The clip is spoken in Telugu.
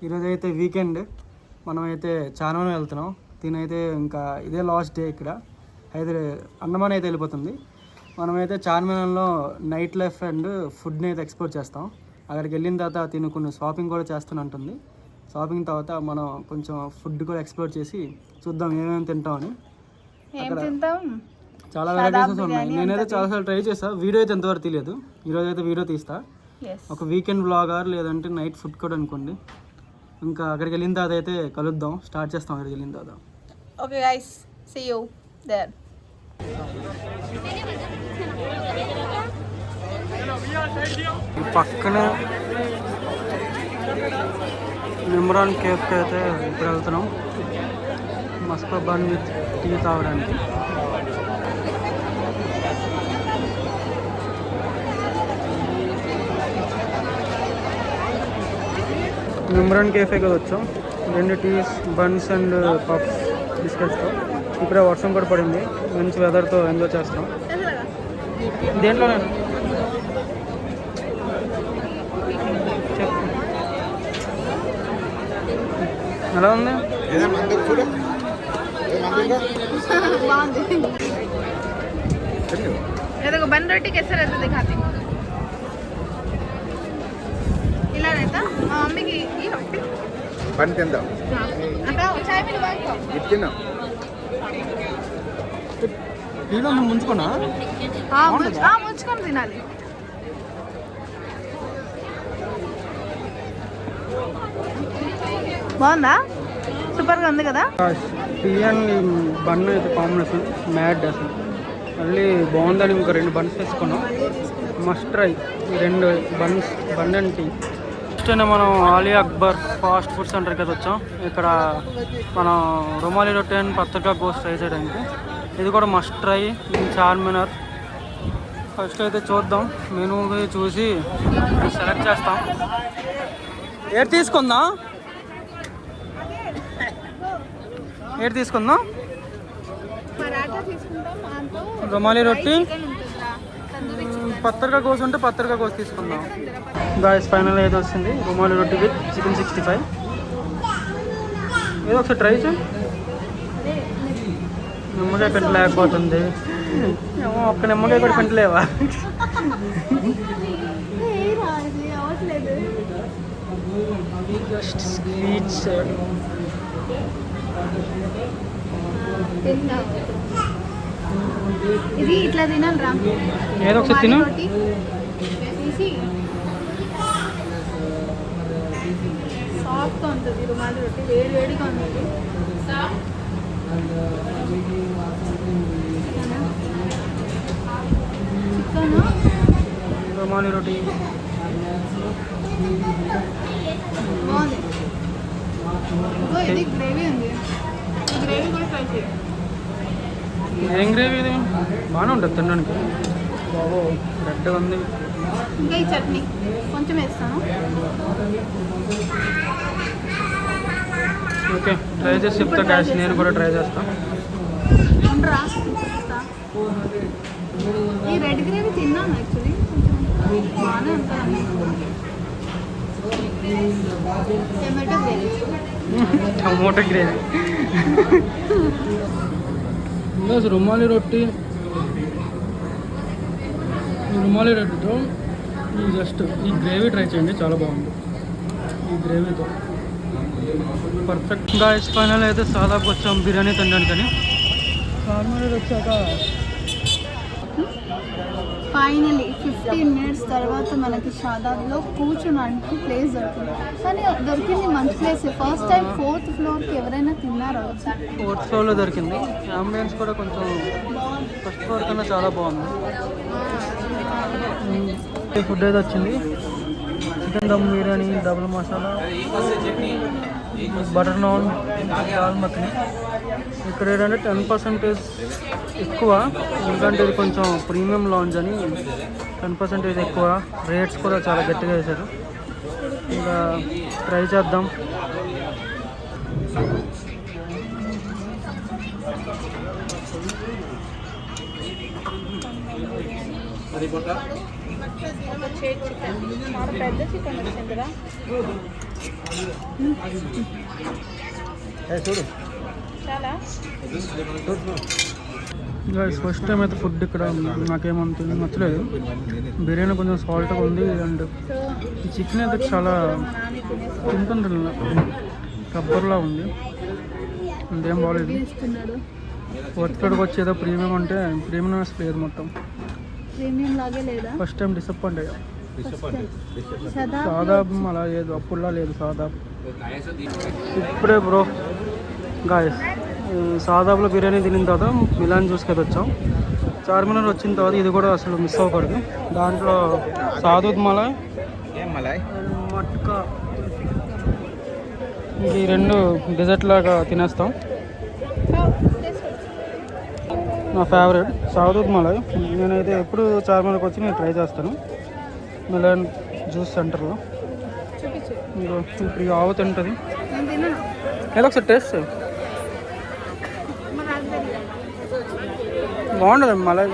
ఈరోజు అయితే వీకెండ్, మనమైతే చార్మినార్ వెళ్తున్నాం. దీనైతే ఇంకా ఇదే లాస్ట్ డే. ఇక్కడ అయితే అన్నమాన అయితే వెళ్ళిపోతుంది. మనమైతే చార్మినార్లో నైట్ లైఫ్ అండ్ ఫుడ్ని అయితే ఎక్స్ప్లోర్ చేస్తాం. అక్కడికి వెళ్ళిన తర్వాత తిను కొన్ని షాపింగ్ కూడా చేస్తున్నట్టుంది. షాపింగ్ తర్వాత మనం కొంచెం ఫుడ్ కూడా ఎక్స్ప్లోర్ చేసి చూద్దాం ఏమేమి తింటామని. అక్కడ చాలా వెరైటీస్ ఉన్నాయి. నేనైతే చాలాసార్లు ట్రై చేస్తాను. వీడియో అయితే ఎంతవరకు తెలియదు. ఈరోజు అయితే వీడియో తీస్తా, ఒక వీకెండ్ వ్లాగర్ లేదంటే నైట్ ఫుడ్ కూడా అనుకోండి. ఇంకా అక్కడికి వెళ్ళిన తర్వాత అయితే కలుద్దాం, స్టార్ట్ చేస్తాం అక్కడికి వెళ్ళిన తర్వాత. Okay guys, see you there. పక్కనే ఇమ్రాన్ కేఫ్కి అయితే ఇప్పుడు వెళ్తున్నాం, మస్కా బన్ విత్ టీ తాగడానికి. ఇమ్రాన్ కేఫేకి వచ్చాం. 2 టీస్, బన్స్ అండ్ పఫ్స్, బిస్కెట్స్తో. ఇప్పుడే వర్షం కూడా పడింది, మంచి వెదర్తో ఎంజాయ్ చేస్తాం. దేంట్లో నేను చెప్పు ఎలా ఉంది? देखो बन रोटी कैसे रहता दिखाते हैं. ఇలా रहता मम्मी की ये बन తిందాం. అక్కడ చాయ్ మీద బాగా ఇది తిన్నాం. వీడియో ముంచుకున్నా ముంచుకొని తినాలి. బాగుందా? సూపర్గా ఉంది కదా. టీ అండ్ బన్ అయితే కాంబినేషన్ మ్యాడ్ అసలు. మళ్ళీ బాగుందని ఇంకా 2 బన్స్ వేసుకున్నాం. మస్ట్ ట్రై ఈ 2 buns, bun and tea. First మనం ఆలీ అక్బర్ ఫాస్ట్ ఫుడ్ సెంటర్కి అయితే వచ్చాం. ఇక్కడ మనం రుమాలి రొట్టె అండ్ పత్తర్కా గోస్ట్ ట్రై చేయడానికి. ఇది కూడా must try in Charminar. First అయితే చూద్దాం, మెనూ చూసి సెలెక్ట్ చేస్తాం. ఏది తీసుకుందాం, ఏది తీసుకుందాం? రుమాలి రొట్టి, పత్తర్కా గోస్ ఉంటే పత్తర్కా గోస్ తీసుకుందాం. గాయస్ ఫైనల్ అయితే వచ్చింది రుమాలి రొట్టి విత్ చికెన్ 65. ఏదో ఒకసారి ట్రై చేయి. నిమ్మకాయ పెంట లేకపోతుంది. ఒక్క నిమ్మకాయ కూడా పెంటలేవా? Just sweets. ఇది ఇట్లా తినాలి రా. ఏదో ఒకసారి తిను. సాఫ్ట్గా ఉంటుంది రుమాలి రొట్టి, వేడి వేడిగా ఉంటుంది. చికెన్ రుమాలి రొట్టి బాగుంది. ఇది గ్రేవీ ఉంది, గ్రేవీ కూడా ట్రై చేయండి. ఏం గ్రేవీ ఇది? బాగానే ఉంటుంది తినడానికి. బాబో రెడ్గా ఉంది. ఇంకా ఈ చట్నీ కొంచెం వేస్తాను. ఓకే ట్రై చేసి చెప్తా గ్యాస్, నేను కూడా ట్రై చేస్తాను. ఉండరా ఈ రెడ్ గ్రేవీ తిన్నాను యాక్చువల్లీ, కొంచెం బాగానే ఉంటుంది. Tomato gravy. రుమాలి రొట్టి, ఈ రుమాలి రొట్టితో జస్ట్ ఈ గ్రేవీ ట్రై చేయండి, చాలా బాగుంది. ఈ గ్రేవీతో పర్ఫెక్ట్. గాయస్ ఫైనల్ అయితే సాదాపు వచ్చాం బిర్యానీ తినడానికని. చార్మినార్ వచ్చాక ఫైనలీ 15 మినిట్స్ తర్వాత మనకి షాదాబ్లో కూర్చోడానికి ప్లేస్ దొరికింది. కానీ దొరికింది మంచి ప్లేస్. ఫస్ట్ టైం 4th ఫ్లోర్కి ఎవరైనా తిన్నారా? 4th ఫ్లోర్లో దొరికింది. అంబియన్స్ కూడా కొంచెం ఫస్ట్ ఫ్లోర్ కన్నా చాలా బాగుంది. ఫుడ్ అయితే వచ్చింది, chicken dum biryani, double masala, butter naan, dal makhani. ఇక్కడ ఏంటంటే 10% ఎక్కువ, ఎందుకంటే ఇది కొంచెం ప్రీమియం లాంజ్ అని 10% ఎక్కువ. రేట్స్ కూడా చాలా గట్టిగా వేశారు. ఇంకా ట్రై చేద్దాం. చికెన్ చాలా పెద్ద చికెన్ వచ్చింది కదా. చూడు చాలా ఫస్ట్ టైం అయితే ఫుడ్ ఇక్కడ నాకేమంత నచ్చలేదు. బిర్యానీ కొంచెం సాల్ట్గా ఉంది అండ్ ఈ చికెన్ అయితే చాలా తింటుంటుంది రబ్బర్లా ఉంది, అంతేం బాగాలేదు. ఇస్తున్నాడు ఒత్తిడికి వచ్చి ఏదో ప్రీమియం అంటే ప్రీమియం లేదు మొత్తం. ప్రీమియం లాగే లేదా ఫస్ట్ టైం డిసప్పాయింట్ అయ్యా. సదా సాదాపు అలా లేదు, అప్పుడులా లేదు సాదాపు. ఇప్పుడే బ్రో గాయస్ సాదాపులో బిర్యానీ తినిన తర్వాత మిలాన్ జ్యూస్కి అయితే వచ్చాం. చార్మినార్ వచ్చిన తర్వాత ఇది కూడా అసలు మిస్ అవ్వకూడదు. దాంట్లో సాదూద్ మలాయ్ ఏం మలాయ్ మట్కా ఈ రెండు డెజర్ట్ లాగా తినేస్తాం. నా ఫేవరెట్ సాదూద్ మలాయ్. నేనైతే ఎప్పుడు చార్మినార్కి వచ్చి నేను ట్రై చేస్తాను మిలాన్ జ్యూస్ సెంటర్లో. చూపించు మీరు ఇప్పుడు ఈ ఆవు తింటుంది నేను తిన్నాను ఏదో ఒకసారి టేస్ట్ చేయి. మరి నాకు తెలియదు బాగుంటుంది మలాయ్.